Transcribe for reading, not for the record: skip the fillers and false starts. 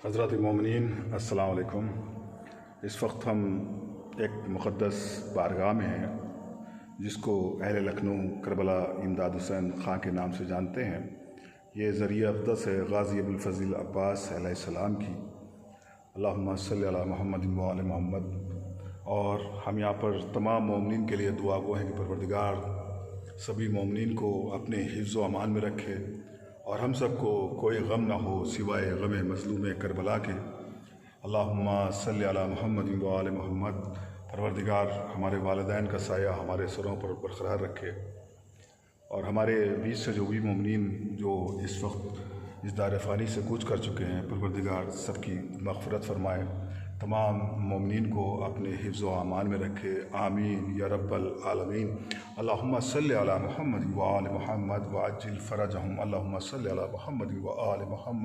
حضرات مومنین السلام علیکم۔ اس وقت ہم ایک مقدس بارگاہ میں ہیں جس کو اہل لکھنؤ کربلا امداد حسین خان کے نام سے جانتے ہیں۔ یہ ذریعہ اقدس ہے غازی ابوالفضل عباس علیہ السلام کی، اللہم صلی علی محمد و آل محمد۔ اور ہم یہاں پر تمام مومنین کے لیے دعا گو ہیں کہ پروردگار سبھی مومنین کو اپنے حفظ و امان میں رکھے اور ہم سب کو کوئی غم نہ ہو سوائے غم مظلوم کربلا کے۔ اللہم صلی علی محمد و آل محمد۔ پروردگار ہمارے والدین کا سایہ ہمارے سروں پر برقرار رکھے، اور ہمارے بیچ سے جو بھی مومنین جو اس وقت اس دار فانی سے کوچ کر چکے ہیں، پروردگار سب کی مغفرت فرمائے، تمام مومنین کو اپنے حفظ و امان میں رکھے، آمین یا رب العالمین۔ اللہم صلی علی محمد و آل محمد وعجل فرجہم، اللہم صلی علی محمد و آل محمد۔